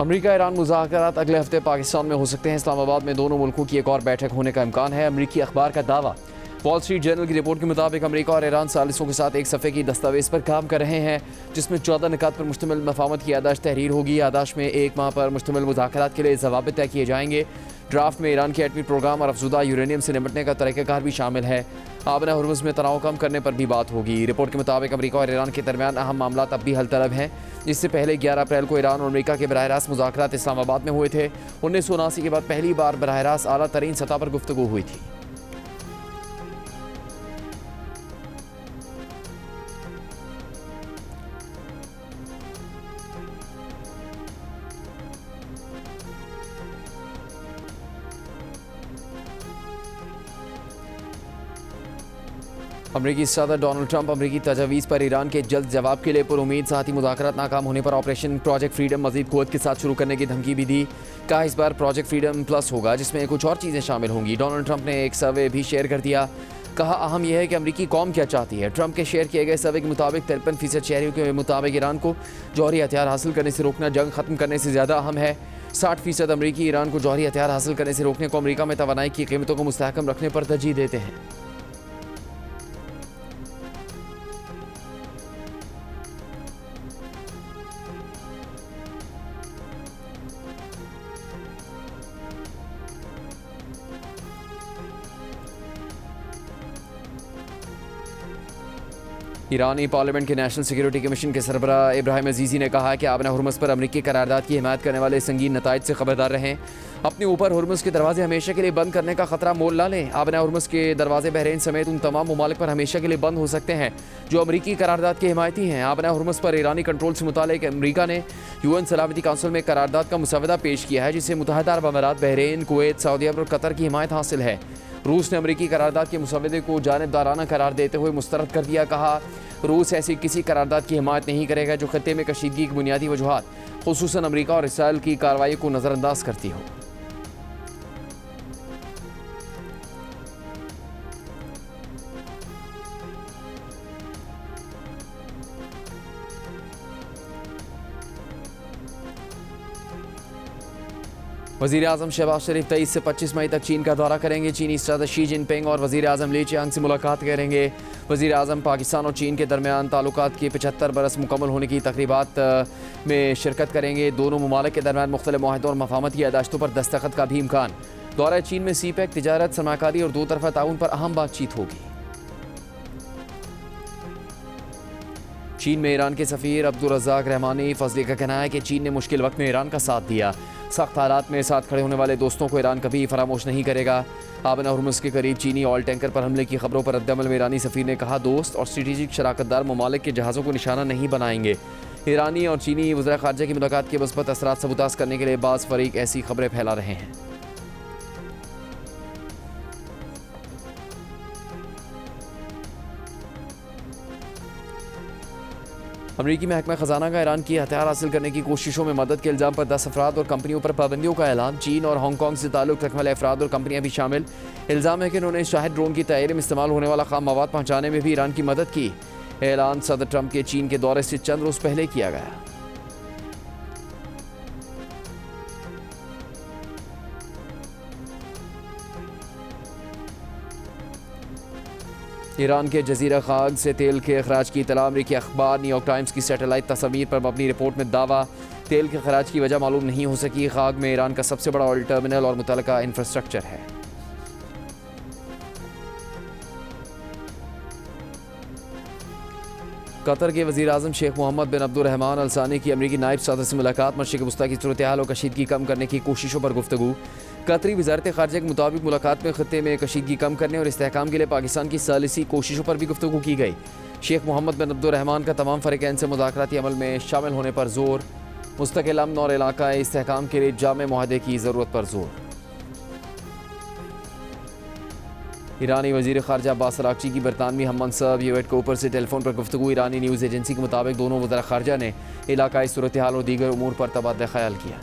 अमरीका Iran मुज़ाकरात अगले हफ्ते पाकिस्तान में हो सकते हैं। इस्लामाबाद में दोनों मुल्कों की एक और बैठक होने का इम्कान है। अमरीकी अखबार का दावा। वॉल स्ट्रीट जर्नल की रिपोर्ट के मुताबिक अमरीका और ईरान सालिसों के साथ एक सफ़े की दस्तावेज़ पर काम कर रहे हैं, जिसमें 14 निकात पर मुश्तमिल मफाहमत की याददाश्त तहरीर होगी। याददाश्त में 1 माह पर मुश्तमिल मुज़ाकरात के लिए ज़वाबित तय किए जाएंगे। ड्राफ्ट में ईरान के एटमी प्रोग्राम और अफजुदा यूरेनियम से निपटने का तरीक़ाकार भी शामिल है। आबना हुर्मुज़ में तनाव कम करने पर भी बात होगी। रिपोर्ट के मुताबिक अमरीका और ईरान के दरमियान अहम मामला अब भी हल तलब हैं। इससे पहले 11 अप्रैल को ईरान और अमरीका के बराह रास्त मुज़ाकरात इस्लामाबाद में हुए थे। 1979 के बाद पहली बार बराह रास्त आला तरीन सतह पर गुफ्तगू हुई थी। अमरीकी सदर डोनाल्ड ट्रंप अमरीकी तजावीज़ पर ईरान के जल्द जवाब के लिए पुरुमीद, साथ ही मुज़ाकरात नाकाम होने पर ऑपरेशन प्रोजेक्ट फ्रीडम मज़ीद क़ुव्वत के साथ शुरू करने की धमकी भी दी। कहा इस बार प्रोजेक्ट फ्रीडम प्लस होगा, जिसमें कुछ और चीज़ें शामिल होंगी। डोनाल्ड ट्रंप ने एक सर्वे भी शेयर कर दिया। कहा अहम यह है कि अमरीकी कौम क्या चाहती है। ट्रंप के शेयर किए गए सर्वे के मुताबिक 53% शहरियों के मुताबिक ईरान को जौहरी हथियार हासिल करने से रोकना जंग ख़त्म करने से ज़्यादा अहम है। 60% अमरीकी ईरान को जौहरी हथियार हासिल करने से रोकने को अमरीका में तवानाई की कीमतों को मुस्तहकम रखने पर तरजीह देते हैं। ईरानी पार्लियामेंट के नेशनल सिक्योरिटी कमीशन के सरबराह इब्राहिम अजीज़ी ने कहा कि आबना हुर्मुज़ पर अमरीकी करारदाद की हिमायत करने वाले संगीन नताइज से खबरदार रहें। अपने ऊपर हुर्मुज़ के दरवाजे हमेशा के लिए बंद करने का खतरा मोल ना लें। आबना हुर्मुज़ के दरवाजे बहरीन समेत उन तमाम ममालिक पर हमेशा के लिए बंद हो सकते हैं जो अमरीकी करारदाद के हिमायती हैं। आबना हुर्मुज़ पर ईरानी कंट्रोल से मुतालिक अमरीका ने UN सलामती काउंसिल में करारदाद का मुसवदा पेश किया है, जिसे मुत्तहिदा अरब अमारात, बहरीन, कुवैत, सऊदी अरब और कतर की हिमायत हासिल है। रूस ने अमरीकी करारदाद के मुसवदे को जानिबदाराना करार देते हुए मुस्तरद कर दिया। कहा रूस ऐसी किसी करारदाद की हिमायत नहीं करेगा जो खत्ते में कशीदगी की बुनियादी वजूहात खुसूसन अमरीका और इसराइल की कार्रवाई को नज़रअंदाज करती हो। वज़ीर आज़म शहबाज शरीफ 23 से 25 मई तक चीन का दौरा करेंगे। चीनी सदर शी जिनपिंग और वज़ीर आज़म ली चियांग से मुलाकात करेंगे। वज़ीर आज़म पाकिस्तान और चीन के दरमियान ताल्लुकात के 75 बरस मुकम्मल होने की तकरीबात में शिरकत करेंगे। दोनों ममालिक के दरमियान मुख्तलिफ मुआहदों और मफाहमत की यादाश्तों पर दस्तखत का भी इम्कान। दौरा चीन में CPEC, तिजारत, सरमाकारी और दो तरफ़ा ताउन पर अहम बातचीत होगी। चीन में ईरान के सफ़ीर अब्दुल रज़ाक रहमानी फजली का कहना है कि चीन ने मुश्किल वक्त में ईरान का साथ दिया। सख्त हालात में साथ खड़े होने वाले दोस्तों को ईरान कभी फरामोश नहीं करेगा। आबना हुर्मुज़ के करीब चीनी ऑयल टैंकर पर हमले की खबरों पर रद्दअमल में ईरानी सफ़ीर ने कहा दोस्त और स्ट्रेटेजिक शराकतदार ममालिक के जहाज़ों को निशाना नहीं बनाएंगे। ईरानी और चीनी वज़ीर ख़ारजा की मुलाकात के मुस्बत असरात सबूताज़ करने के लिए बाज़ फ़रीक ऐसी खबरें फैला रहे हैं। अमरीकी महकमा ख़जाना का ईरान की हथियार हासिल करने की कोशिशों में मदद के इल्ज़ाम पर 10 अफराद और कंपनियों पर पाबंदियों का ऐलान। चीन और हांगकॉन्ग से ताल्लुक़ रखने वाले अफराद और कंपनियां भी शामिल। इल्ज़ाम है कि उन्होंने शाहिद ड्रोन की तैयारी में इस्तेमाल होने वाला खाम मवाद पहुँचाने में भी ईरान की मदद की। ऐलान सदर ट्रंप के चीन के दौरे से चंद रोज़ पहले किया गया। ईरान के जजीरा खाग से तेल के अखराज की इतला। अमरीकी अखबार न्यूयॉर्क टाइम्स की सैटेलाइट तस्वीर पर मबनी रिपोर्ट में दावा तेल के अखराज की वजह मालूम नहीं हो सकी। खाग में ईरान का सबसे बड़ा ऑयल टर्मिनल और मुतल्लिका इंफ्रास्ट्रक्चर है। कतर के वज़ीर आज़म शेख मोहम्मद बिन अब्दुर्रहमान अल सानी की अमरीकी नायब सदर से मुलाकात। मशरिक़ वस्ता की सूरत हाल और कशीदगी कम करने की कोशिशों पर गुफ्तगू। कतरी वज़ारत ख़ारजा के मुताबिक मुलाकात में ख़त्ते में कशीदगी कम करने और इस्तेहकाम के लिए पाकिस्तान की सालिसी कोशिशों पर भी गुफ्तगू की गई। शेख मोहम्मद बिन अब्दुर्रहमान का तमाम फ़रीक़ैन से मुज़ाकराती अमल में शामिल होने पर ज़ोर। मुस्तक़िल अमन और इलाक़ाई इस्तेहकाम के लिए जामे मुआहदे की ज़रूरत पर ज़ोर। ईरानी वज़ीर ख़ारजा अब्बास अराग़ची की बरतानवी हम मनसब यूएट को ऊपर से टेलीफोन पर गुफ्तगू। ईरानी न्यूज़ एजेंसी के मुताबिक दोनों वज़ीर ख़ारजा ने इलाक़ाई सूरत हाल और दीगर उमूर पर तबादला ख़याल किया।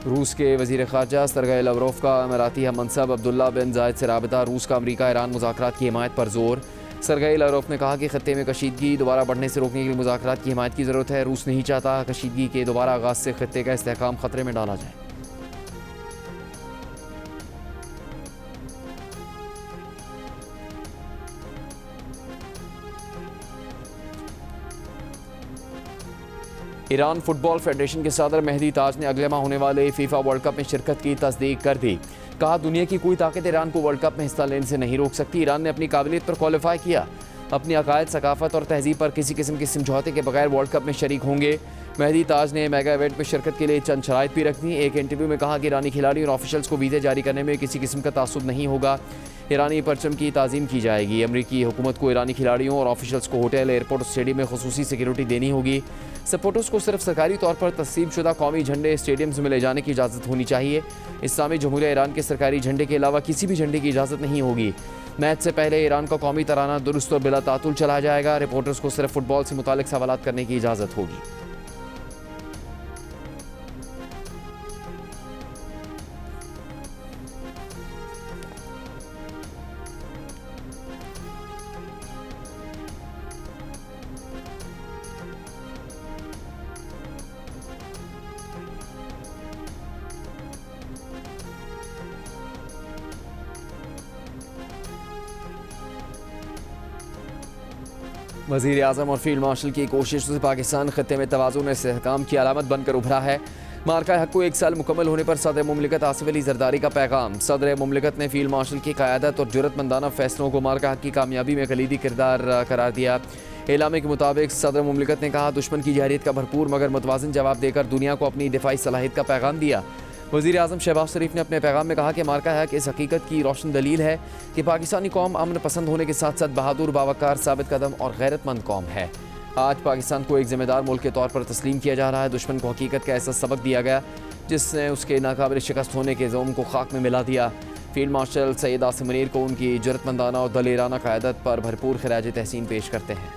रूस के वज़ीर ख़ारजा सरगई लवरोव का अमाराती हम मनसब अब्दुल्ला बिन ज़ायद से राबिता। रूस का अमरीका ईरान मुज़ाकरात की हिमायत पर ज़ोर। सरगई लारोफ ने कहा कि खत्ते में कशीदगी दोबारा बढ़ने से रोकने के लिए मुज़ाकरात की हिमायत की ज़रूरत है। रूस नहीं चाहता कशीदगी के दोबारा आगाज़ से खत्ते का इस्तेहकाम ख़तरे में डाला जाए। ईरान फुटबॉल फेडरेशन के सदर मेहदी ताज ने अगले माह होने वाले फीफा वर्ल्ड कप में शिरकत की तस्दीक कर दी। कहा, दुनिया की कोई ताकत ईरान को वर्ल्ड कप में हिस्सा लेने से नहीं रोक सकती। ईरान ने अपनी काबिलियत पर क्वालिफाई किया, अपनी अकायद, सकाफत और तहजीब पर किसी किस्म के समझौते के बगैर वर्ल्ड कप में शरीक होंगे। मेहदी ताज ने मेगा इवेंट में शिरकत के लिए चंद शराइत भी रख दी। एक इंटरव्यू में कहा कि ईरानी खिलाड़ी और ऑफिशियल्स को वीज़े जारी करने में किसी किस्म का तासुब नहीं होगा। ईरानी परचम की ताज़ीम की जाएगी। अमरीकी हुकूमत को ईरानी खिलाड़ियों और ऑफिशियल्स को होटल, एयरपोर्ट और स्टेडियम में खुसूसी सिक्योरिटी देनी होगी। सपोर्टर्स को सिर्फ सरकारी तौर पर तस्लीम शुदा कौमी झंडे स्टेडियम्स में ले जाने की इजाज़त होनी चाहिए। इस्लामी जमहूरिया ईरान के सरकारी झंडे के अलावा किसी भी झंडे की इजाज़त नहीं होगी। मैच से पहले ईरान का कौमी तराना दुरुस्त और बिला तातुल चलाया जाएगा। रिपोर्टर्स को सिर्फ फुटबॉल से मुतालिक सवालात करने की इजाज़त होगी। वज़ीर आज़म और फील्ड मार्शल की कोशिशों से पाकिस्तान खत्ते में तवाज़ुन और इस्तेहकाम की अलामत बनकर उभरा है। मार्का हक को 1 साल मुकम्मल होने पर सदर मुमलिकत आसिफ अली जरदारी का पैगाम। सदर मुमलिकत ने फील्ड मार्शल की क़यादत और जुर्रतमंदाना फैसलों को मार्का हक की कामयाबी में कलीदी किरदार करार दिया। एलामे के मुताबिक सदर मुमलिकत ने कहा, दुश्मन की जारियत का भरपूर मगर मुतवाज़िन जवाब देकर दुनिया को अपनी दिफाई सलाहियत का पैगाम दिया। वज़ीर आज़म शहबाज शरीफ ने अपने पैगाम में कहा कि मार्का हक इस हकीकत की रोशन दलील है कि पाकिस्तानी कौम अमन पसंद होने के साथ साथ बहादुर, बावकार, साबित कदम और गैरतमंद कौम है। आज पाकिस्तान को एक ज़िम्मेदार मुल्क के तौर पर तस्लीम किया जा रहा है। दुश्मन को हकीकत का ऐसा सबक दिया गया जिसने उसके नाकाबिल शिकस्त होने के ज़ोम को खाक में मिला दिया। फील्ड मार्शल सैयद आसिम मुनीर को उनकी जुर्रतमंदाना और दलेराना क़यादत पर भरपूर खिराज तहसीन पेश करते हैं।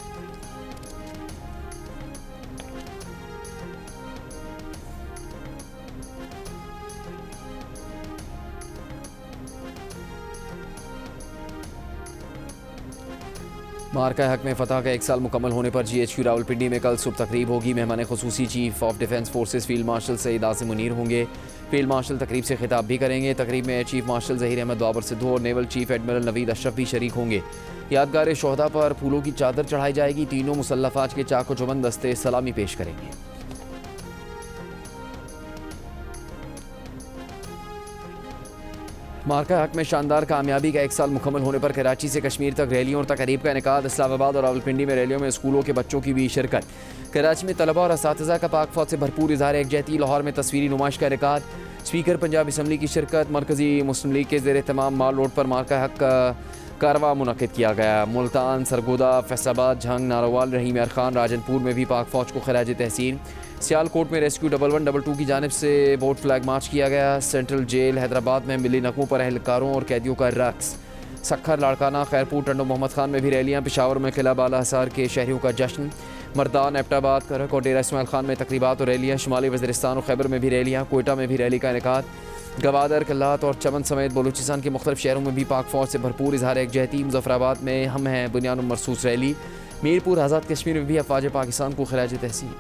मार्का हक में फतह का 1 साल मुकम्मल होने पर GHQ रावलपिंडी में कल सुबह तकरीब होगी। मेहमान खुसूसी chief of defence forces field marshal Syed Asim Munir होंगे। फील्ड मार्शल तकरीब से खिताब भी करेंगे। तकरीब में चीफ मार्शल ज़हीर अहमद बाबर सिद्धू और naval chief admiral Naveed Ashraf भी शरीक होंगे। यादगार शोहदा पर फूलों की चादर चढ़ाई जाएगी। तीनों मुसल्लह फ़ौज के चाको चौबंद दस्ते सलामी पेश करेंगे। मार्का हक में शानदार कामयाबी का 1 साल मुकम्मल होने पर कराची से कश्मीर तक रैलियों और तकरीब का इनेकाद। इस्लामाबाद और रावलपिंडी में रैलियों में स्कूलों के बच्चों की भी शिरकत। कराची में तलबा और असातिज़ा का पाक फौज से भरपूर इज़हार यकजहती। लाहौर में तस्वीरी नुमाइश का इनेकाद। स्पीकर पंजाब असम्बली की शिरकत। मरकज़ी मुस्लिम लीग के ज़ेर तमाम माल रोड पर मार्का हक का कारवा मुनक़िद किया गया। मुल्तान, सरगोदा, फैसलाबाद, झंग, नारोवाल, रहीम यार खान, राजनपुर में भी पाक फ़ौज को खिराज तहसीन। सियालकोट में रेस्क्यू 1122 की जानिब से बोट फ्लैग मार्च किया गया। सेंट्रल जेल हैदराबाद में मिली नगमों पर अहलकारों और कैदियों का रक्स। सखर, लाड़काना, खैरपुर, टंडो मोहम्मद खान में भी रैलियाँ। पेशावर में किला बाला हिसार के शहरियों का जश्न। मर्दान, एबटाबाद, करक और डेरा इस्माइल खान में तकरीबात और रैलियाँ। शुमाली वज़ीरिस्तान और खैबर में भी रैलियाँ। कोयटा में भी रैली का इनेकाद। गवादर, कल्लात और चमन समेत बलूचिस्तान के मुख्तलिफ शहरों में भी पाक फ़ौज से भरपूर इज़हार यकजहती। मुजफ्फराबाद में हम हैं बुनियान मरसूस रैली। मीरपुर, आज़ाद कश्मीर में भी अफवाज पाकिस्तान को खिराज तहसीन।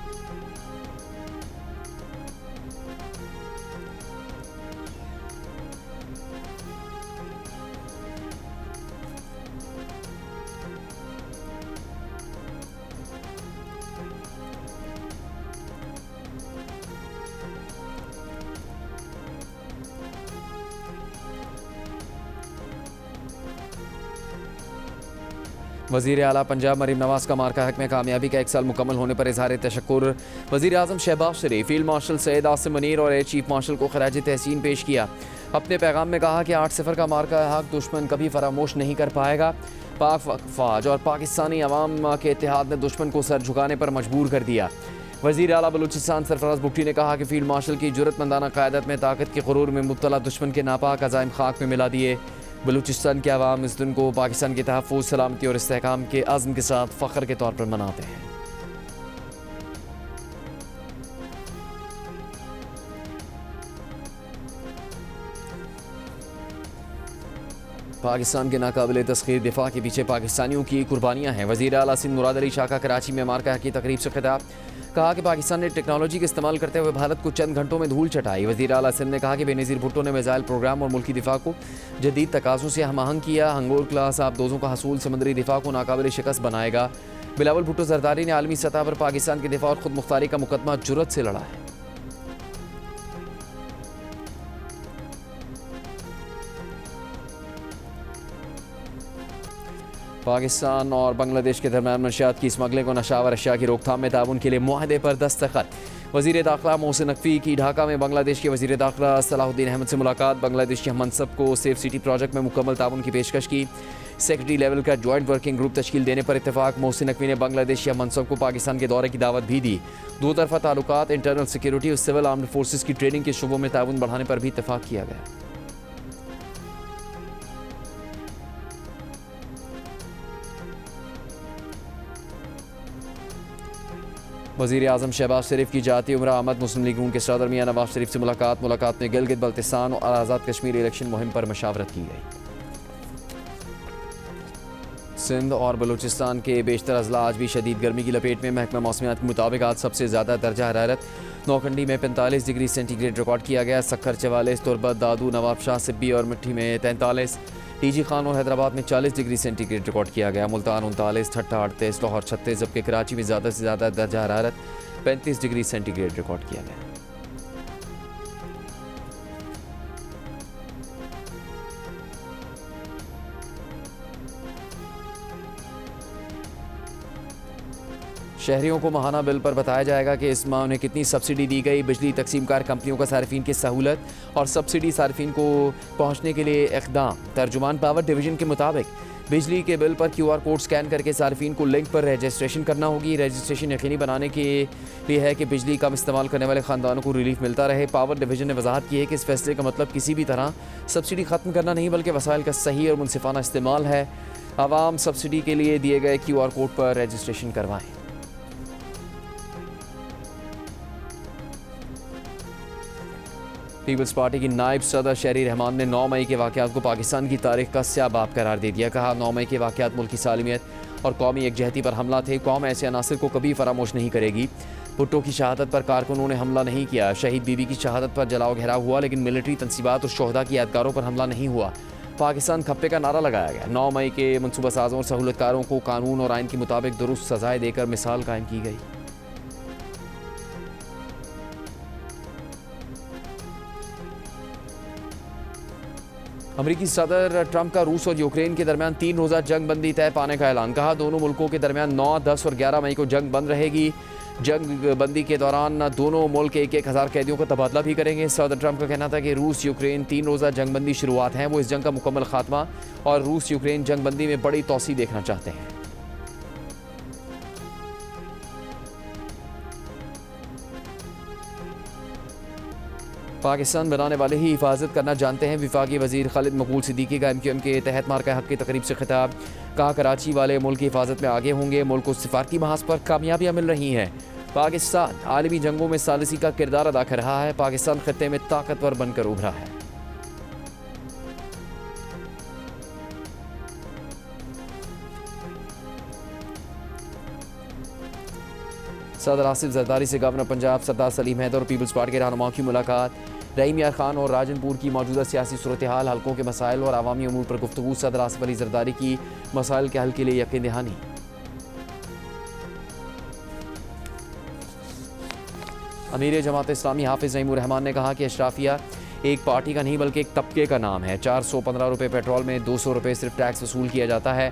वज़ीर आला पंजाब मरीम नवाज का मार्का हक में कामयाबी का 1 साल मुकम्मल होने पर इज़हार तशक्कुर। वज़ीर आज़म शहबाज शरीफ, फील्ड मार्शल सैयद आसिम मुनीर और एयर चीफ मार्शल को खिराज तहसीन पेश किया। अपने पैगाम में कहा कि 8-0 का मार्का हक दुश्मन कभी फरामोश नहीं कर पाएगा। पाक फ़ौज और पाकिस्तानी अवाम के इत्तेहाद ने दुश्मन को सर झुकाने पर मजबूर कर दिया। वज़ीर आला बलूचिस्तान सरफराज भुट्टी ने कहा कि फील्ड मार्शल की जुर्रतमंदाना क़यादत में ताकत के गुरूर में मुब्तला दुश्मन के नापाक अज़ाइम खाक में मिला दिए। बलूचिस्तान के अवाम इस दिन को पाकिस्तान के तहफ़्फ़ुज़, सलामती और इस्तेहकाम के अज़्म के साथ फ़ख्र के तौर पर मनाते हैं। पाकिस्तान के नाकाबिले तस्खीर दिफा के पीछे पाकिस्तानियों की कुर्बानियाँ हैं। वज़ीर आला सिंध मुराद अली शाह का कराची में मार्का की तकरीब से खिताब। कहा कि पाकिस्तान ने टेक्नोलॉजी का इस्तेमाल करते हुए भारत को चंद घंटों में धूल चटाई। वज़ीर आला सिंध ने कहा कि बेनज़ीर भुट्टो ने मिसाइल प्रोग्राम और मुल्की दिफा को जदीद तकाज़ों से हम आहंग किया। हंगोर क्लास आबदोज़ों का हसूल समंदरी दिफा को नाकाबिले शिकस्त बनाएगा। बिलावल भुट्टो जरदारी ने आलमी सतह पर पाकिस्तान के दिफा और खुद मुख्तारी का मुकदमा जुर्रत से लड़ा है। पाकिस्तान और बांग्लादेश के दरमियान मनशियात की स्मगलिंग और नशावर अशिया की रोकथाम में ताउन के लिए मुआहदे पर दस्तखत। वज़ीर दाखिला मोहसिन नकवी की ढाका में बांग्लादेश के वज़ीर दाखिला सलाहुद्दीन अहमद से मुलाकात। बांग्लादेश के मनसब को सेफ सिटी प्रोजेक्ट में मुकम्मल ताउन की पेशकश की। सेक्रेटरी लेवल का जॉइंट वर्किंग ग्रुप तश्कील देने पर इत्तेफाक। मोहसिन नकवी ने बांग्लादेश या मनसब को पाकिस्तान के दौरे की दावत भी दी। दो तरफा ताल्लुकात, इंटरनल सिक्योरिटी और सिविल आर्म्ड फोर्सेस की ट्रेनिंग के शुबों में ताउन बढ़ाने पर भी इत्तेफाक किया गया। वज़ीर आज़म शहबाज शरीफ की जाती उम्र आमद। मुस्लिम लीग नून के सदर मियां नवाज शरीफ से मुलाकात में गिलगित बल्तिस्तान और आज़ाद कश्मीर इलेक्शन मुहिम पर मशावरत की गई। सिंध और बलूचिस्तान के बेशतर अजला आज भी शदीद गर्मी की लपेट में। महकमा मौसमियात के मुताबिक आज सबसे ज़्यादा दर्जा हरारत नौखंडी में 45 डिग्री सेंटीग्रेड रिकॉर्ड किया गया। सक्खर 44, तुरबत, दादू, नवाबशाह, सिब्बी और मिट्टी में 43, टीजी खान और हैदराबाद में 40 डिग्री सेंटीग्रेड रिकॉर्ड किया गया। मुल्तान 39, ठट्ठा 38, लाहौर 36, जबकि कराची में ज़्यादा से ज़्यादा दर्जा हरारत 35 डिग्री सेंटीग्रेड रिकॉर्ड किया गया। शहरियों को महाना बिल पर बताया जाएगा कि इस माह उन्हें कितनी सब्सिडी दी गई। बिजली तकसीमकार कंपनियों का सार्फिन की सहूलत और सब्सिडी सार्फिन को पहुंचने के लिए इक़दाम। तर्जुमान पावर डिवीज़न के मुताबिक बिजली के बिल पर QR कोड स्कैन करके सार्फिन को लिंक पर रजिस्ट्रेशन करना होगी। रजिस्ट्रेशन यकीनी बनाने के लिए है कि बिजली कम इस्तेमाल करने वाले ख़ानदानों को रिलीफ मिलता रहे। पावर डिवीज़न ने वजाहत की है कि इस फैसले का मतलब किसी भी तरह सब्सिडी ख़त्म करना नहीं, बल्कि वसाइल का सही और मुनसिफाना इस्तेमाल है। आवाम सब्सिडी के लिए दिए गए QR कोड पर रजिस्ट्रेशन करवाएँ। पीपल्स पार्टी की नायब सदर शहरी रहमान ने 9 मई के वाक़यात को पाकिस्तान की तारीख का स्याह बाब करार दे दिया। कहा 9 मई के वाक़यात मुल्क की सालमियत और कौमी एकजहती पर हमला थे। कौम ऐसे अनासर को कभी फरामोश नहीं करेगी। भुट्टो की शहादत पर कारकुनों ने हमला नहीं किया। शहीद बीबी की शहादत पर जलाओ घेराव हुआ, लेकिन मिलिट्री तनसीबात और शोहदा की यादगारों पर हमला नहीं हुआ। पाकिस्तान खप्पे का नारा लगाया गया। 9 मई के मनसूबा साजों और सहूलतकारों को कानून और आइन के मुताबिक दुरुस्त सजाएं देकर मिसाल कायम की गई। अमरीकी सदर ट्रंप का रूस और यूक्रेन के दरमियान 3 रोज़ा जंग बंदी तय पाने का ऐलान। कहा दोनों मुल्कों के दरमियान 9, 10 और 11 मई को जंग बंद रहेगी। जंग बंदी के दौरान दोनों मुल्क 1,000 कैदियों का तबादला भी करेंगे। सदर ट्रंप का कहना था कि रूस यूक्रेन 3 रोज़ा जंग बंदी शुरुआत है। वो इस जंग का मुकम्मल खात्मा और रूस यूक्रेन जंग बंदी में बड़ी तोसी देखना चाहते हैं। पाकिस्तान बनाने वाले ही हिफाजत करना जानते हैं। वफाकी वज़ीर खालिद मकबूल सिद्दीकी का MQM के तहत मार्का हक की तकरीब से खिताब। कहा कराची वाले मुल्क की हिफाजत में आगे होंगे। मुल्क को सिफारती महाज पर कामयाबियाँ मिल रही हैं। पाकिस्तान आलमी जंगों में सालिसी का किरदार अदा कर रहा है। पाकिस्तान खत्ते में ताकतवर बनकर उभरा है। सदर आसिफ जरदारी से गवर्नर पंजाब सरदार सलीम हैदर और पीपल्स पार्टी के रहनुमाओं की मुलाकात। रहीम यार खान और राजनपुर की मौजूदा सियासी सूरत हाल, हल्कों के मसाइल और अवामी अमूर पर गुफ्तगू। सदर आसिफ अली जरदारी की मसाइल के हल के लिए यकीन दहानी। अमीर जमात इस्लामी हाफिज नईमुर रहमान ने कहा कि अशराफिया एक पार्टी का नहीं बल्कि एक तबके का नाम है। 415 रुपये पेट्रोल में 200 रुपये सिर्फ टैक्स वसूल किया जाता है।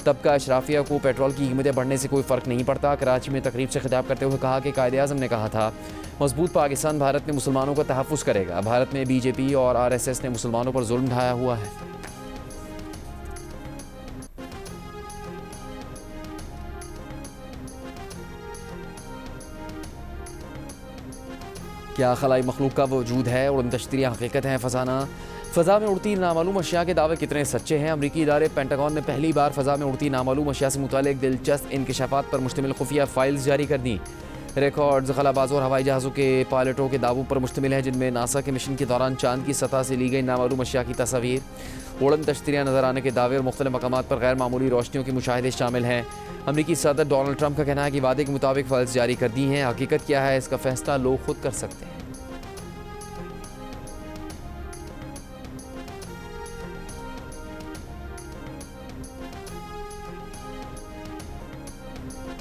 तबका अशराफिया को पेट्रोल की कीमतें बढ़ने से कोई फ़र्क नहीं पड़ता। कराची में तकरीब से खिताब करते हुए कहा कि कायदे आज़म ने कहा था मजबूत पाकिस्तान भारत में मुसलमानों का तहफ़्फ़ुज़ करेगा। भारत में BJP और RSS ने मुसलमानों पर जुल्म ढाया हुआ है। क्या खलाई मखलूक का वजूद है और तश्तरियाँ हकीकत हैं? फ़ज़ा में उड़ती नामालूम अशिया के दावे कितने सच्चे हैं? अमरीकी इदारे पेंटागन ने पहली बार फ़ज़ा में उड़ती नामालूम अशिया से मुताल्लिक़ दिलचस्प इंकशाफात पर मुश्तमिल खुफिया फाइल्स जारी कर दी। रिकॉर्ड्स खलाबाजों और हवाई जहाज़ों के पायलटों के दावों पर मुश्तमिल है, जिनमें नासा के मिशन के दौरान चांद की सतह से ली गई नामालूम अशिया की तस्वीर, उड़न तश्तरियाँ नजर आने के दावे और मुख्तलिफ मकामात पर गैर मामूली रोशनियों के मुशाहिदे शामिल हैं। अमरीकी सदर डोनाल्ड ट्रंप का कहना है कि वादे के मुताबिक फल्स जारी कर दी हैं। हकीकत क्या है, इसका फैसला लोग खुद कर सकते हैं।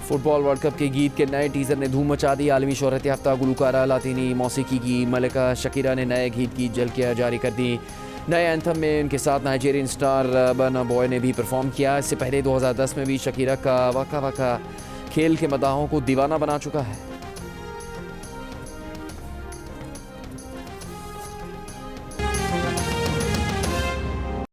फुटबॉल वर्ल्ड कप के गीत के नए टीज़र ने धूम मचा दी। आलमी शोहरत याफ्ता गुलकारा लातीनी मौसीकी की मलिका शकीरा ने नए गीत की झलकियाँ जारी कर दी। नए एंथम में उनके साथ नाइजीरियन स्टार बर्ना बॉय ने भी परफॉर्म किया। इससे पहले 2010 में भी शकीरा का वका वका खेल के मदाहों को दीवाना बना चुका है।